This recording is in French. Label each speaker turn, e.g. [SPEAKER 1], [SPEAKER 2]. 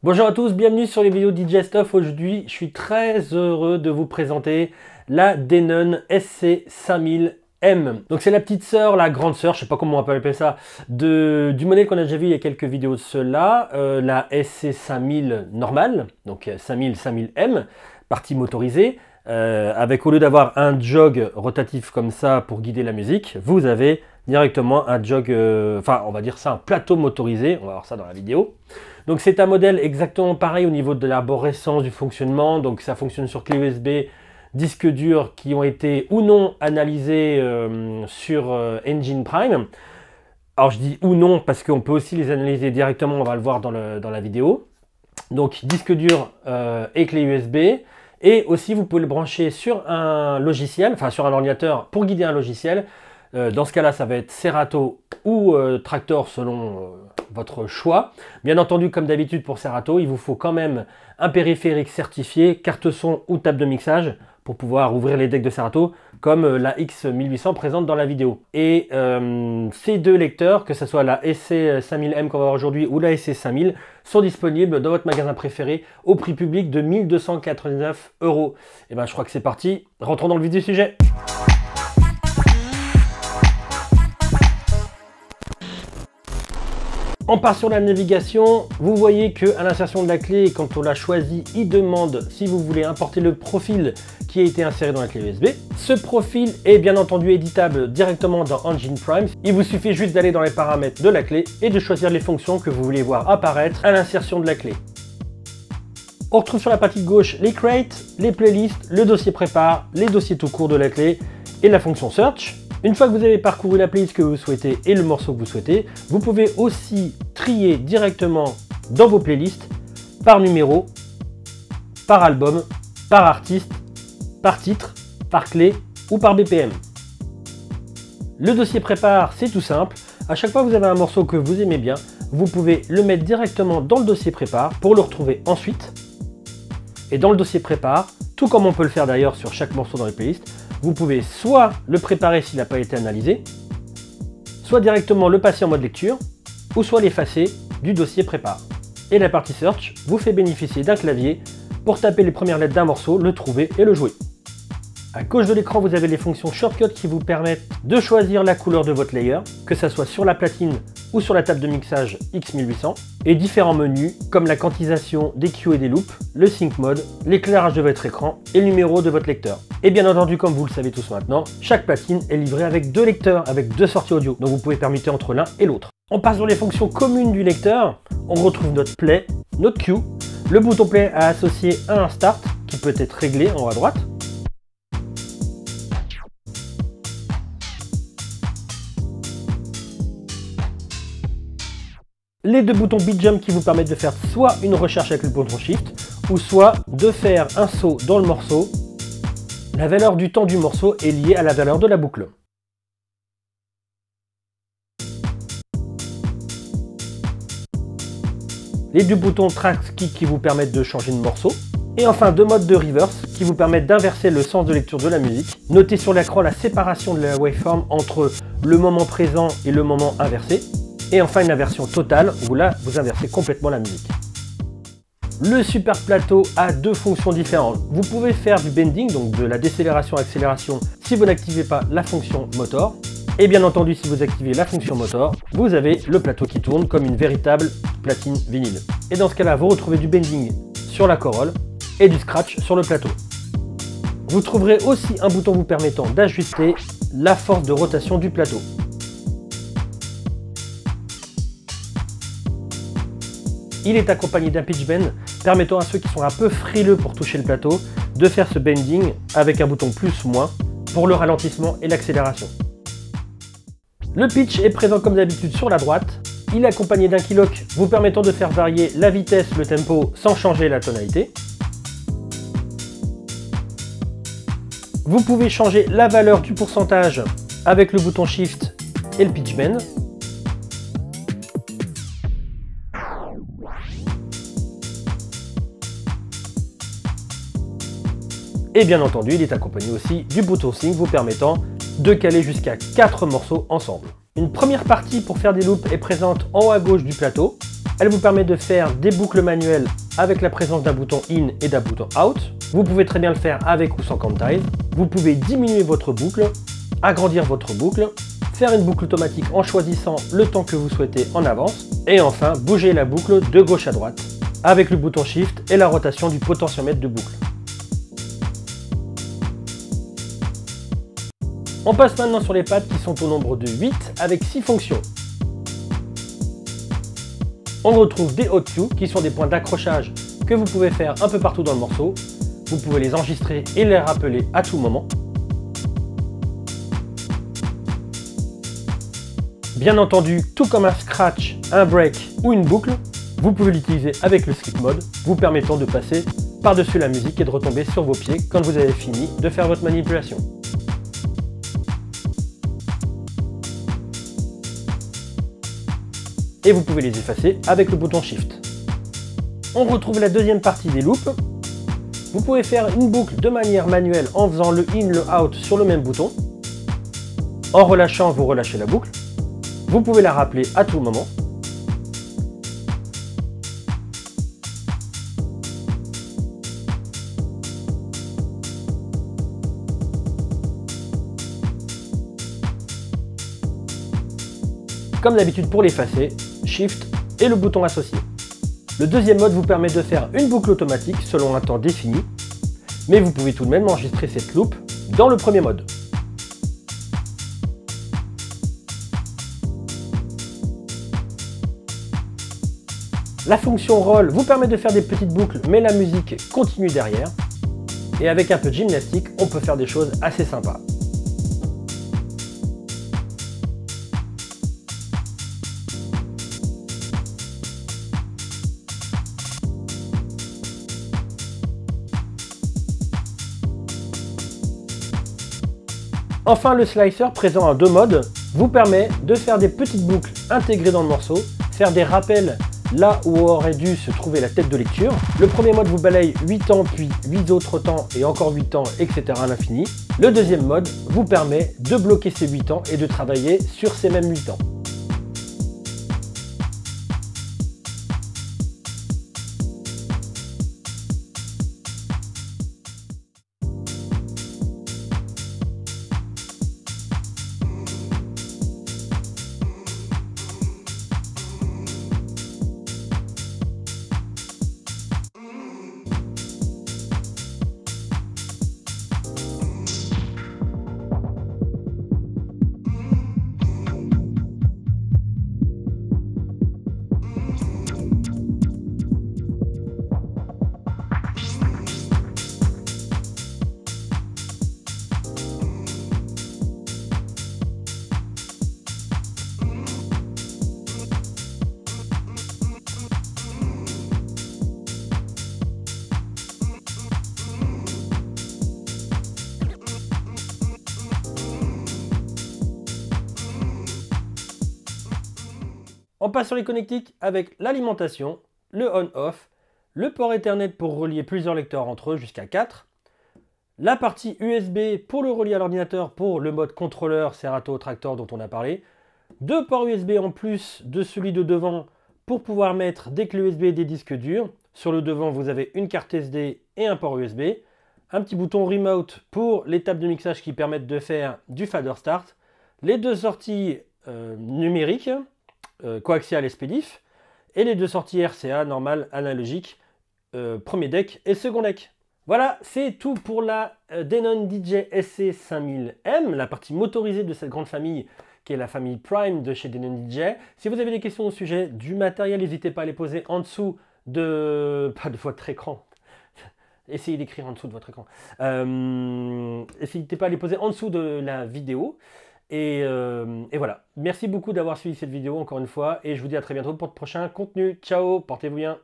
[SPEAKER 1] Bonjour à tous, bienvenue sur les vidéos DJ Stuff. Aujourd'hui, je suis très heureux de vous présenter la Denon SC5000M. Donc c'est la petite sœur, la grande sœur, je sais pas comment on peut appeler ça, du modèle qu'on a déjà vu il y a quelques vidéos de cela, la SC5000 normale, donc 5000M, partie motorisée, avec au lieu d'avoir un jog rotatif comme ça pour guider la musique, vous avez directement un jog, enfin on va dire ça un plateau motorisé, on va voir ça dans la vidéo. Donc c'est un modèle exactement pareil au niveau de l'arborescence du fonctionnement, donc ça fonctionne sur clé USB, disques durs qui ont été ou non analysés sur Engine Prime. Alors je dis ou non parce qu'on peut aussi les analyser directement, on va le voir dans la vidéo. Donc disque dur et clé USB. Et aussi vous pouvez le brancher sur un logiciel, enfin sur un ordinateur pour guider un logiciel. Dans ce cas-là, ça va être Serato ou Traktor selon votre choix. Bien entendu, comme d'habitude pour Serato, il vous faut quand même un périphérique certifié, carte son ou table de mixage pour pouvoir ouvrir les decks de Serato, comme la X1800 présente dans la vidéo. Et ces deux lecteurs, que ce soit la SC5000M qu'on va voir aujourd'hui ou la SC5000, sont disponibles dans votre magasin préféré au prix public de 1 289 €. Et bien je crois que c'est parti, rentrons dans le vif du sujet. On part sur la navigation, vous voyez qu'à l'insertion de la clé, quand on l'a choisi, il demande si vous voulez importer le profil qui a été inséré dans la clé USB. Ce profil est bien entendu éditable directement dans Engine Prime. Il vous suffit juste d'aller dans les paramètres de la clé et de choisir les fonctions que vous voulez voir apparaître à l'insertion de la clé. On retrouve sur la partie gauche les crates, les playlists, le dossier prépare, les dossiers tout court de la clé et la fonction search. Une fois que vous avez parcouru la playlist que vous souhaitez et le morceau que vous souhaitez, vous pouvez aussi trier directement dans vos playlists par numéro, par album, par artiste, par titre, par clé ou par BPM. Le dossier prépare, c'est tout simple. À chaque fois que vous avez un morceau que vous aimez bien, vous pouvez le mettre directement dans le dossier prépare pour le retrouver ensuite. Et dans le dossier prépare, tout comme on peut le faire d'ailleurs sur chaque morceau dans les playlists, vous pouvez soit le préparer s'il n'a pas été analysé, soit directement le passer en mode lecture, ou soit l'effacer du dossier prépare. Et la partie search vous fait bénéficier d'un clavier pour taper les premières lettres d'un morceau, le trouver et le jouer. À gauche de l'écran, vous avez les fonctions shortcut qui vous permettent de choisir la couleur de votre layer, que ce soit sur la platine ou sur la table de mixage X1800, et différents menus comme la quantisation des cues et des loops, le sync mode, l'éclairage de votre écran et le numéro de votre lecteur. Et bien entendu, comme vous le savez tous maintenant, chaque platine est livrée avec deux lecteurs, avec deux sorties audio, donc vous pouvez permuter entre l'un et l'autre. On passe sur les fonctions communes du lecteur, on retrouve notre play, notre cue, le bouton play à associer à un start qui peut être réglé en haut à droite, les deux boutons beat jump qui vous permettent de faire soit une recherche avec le bouton shift ou soit de faire un saut dans le morceau. La valeur du temps du morceau est liée à la valeur de la boucle. Les deux boutons track kick qui vous permettent de changer de morceau. Et enfin deux modes de reverse qui vous permettent d'inverser le sens de lecture de la musique. Notez sur l'écran la séparation de la waveform entre le moment présent et le moment inversé. Et enfin une inversion totale où là vous inversez complètement la musique. Le super plateau a deux fonctions différentes. Vous pouvez faire du bending, donc de la décélération-accélération si vous n'activez pas la fonction motor. Et bien entendu si vous activez la fonction motor, vous avez le plateau qui tourne comme une véritable platine vinyle. Et dans ce cas là vous retrouvez du bending sur la corolle et du scratch sur le plateau. Vous trouverez aussi un bouton vous permettant d'ajuster la force de rotation du plateau. Il est accompagné d'un pitch bend permettant à ceux qui sont un peu frileux pour toucher le plateau de faire ce bending avec un bouton plus/moins pour le ralentissement et l'accélération. Le pitch est présent comme d'habitude sur la droite. Il est accompagné d'un keylock vous permettant de faire varier la vitesse, le tempo sans changer la tonalité. Vous pouvez changer la valeur du pourcentage avec le bouton shift et le pitch bend. Et bien entendu, il est accompagné aussi du bouton sync vous permettant de caler jusqu'à 4 morceaux ensemble. Une première partie pour faire des loops est présente en haut à gauche du plateau. Elle vous permet de faire des boucles manuelles avec la présence d'un bouton in et d'un bouton out. Vous pouvez très bien le faire avec ou sans quantize. Vous pouvez diminuer votre boucle, agrandir votre boucle, faire une boucle automatique en choisissant le temps que vous souhaitez en avance. Et enfin, bouger la boucle de gauche à droite avec le bouton Shift et la rotation du potentiomètre de boucle. On passe maintenant sur les pads qui sont au nombre de 8 avec 6 fonctions. On retrouve des hot cues qui sont des points d'accrochage que vous pouvez faire un peu partout dans le morceau. Vous pouvez les enregistrer et les rappeler à tout moment. Bien entendu, tout comme un scratch, un break ou une boucle, vous pouvez l'utiliser avec le skip mode, vous permettant de passer par-dessus la musique et de retomber sur vos pieds quand vous avez fini de faire votre manipulation. Et vous pouvez les effacer avec le bouton Shift. On retrouve la deuxième partie des loops. Vous pouvez faire une boucle de manière manuelle en faisant le in, le out sur le même bouton. En relâchant, vous relâchez la boucle. Vous pouvez la rappeler à tout moment. Comme d'habitude pour l'effacer, Shift et le bouton associé. Le deuxième mode vous permet de faire une boucle automatique selon un temps défini, mais vous pouvez tout de même enregistrer cette loop dans le premier mode. La fonction Roll vous permet de faire des petites boucles, mais la musique continue derrière. Et avec un peu de gymnastique, on peut faire des choses assez sympas. Enfin, le slicer, présent en deux modes, vous permet de faire des petites boucles intégrées dans le morceau, faire des rappels là où aurait dû se trouver la tête de lecture. Le premier mode vous balaye 8 temps, puis 8 autres temps et encore 8 temps, etc. à l'infini. Le deuxième mode vous permet de bloquer ces 8 temps et de travailler sur ces mêmes 8 temps. On passe sur les connectiques avec l'alimentation, le on-off, le port Ethernet pour relier plusieurs lecteurs entre eux jusqu'à 4, la partie USB pour le relier à l'ordinateur pour le mode contrôleur Serato Tractor dont on a parlé, deux ports USB en plus de celui de devant pour pouvoir mettre des clés USB et des disques durs. Sur le devant, vous avez une carte SD et un port USB, un petit bouton Remote pour les tables de mixage qui permettent de faire du fader start, les deux sorties numériques, coaxial et SPDIF, et les deux sorties RCA normales analogiques, premier deck et second deck. Voilà, c'est tout pour la Denon DJ SC5000M, la partie motorisée de cette grande famille qui est la famille Prime de chez Denon DJ. Si vous avez des questions au sujet du matériel, n'hésitez pas à les poser en dessous de... pas de votre écran. Essayez d'écrire en dessous de votre écran. N'hésitez pas à les poser en dessous de la vidéo. Et voilà. Merci beaucoup d'avoir suivi cette vidéo encore une fois. Et je vous dis à très bientôt pour de prochains contenus. Ciao, portez-vous bien.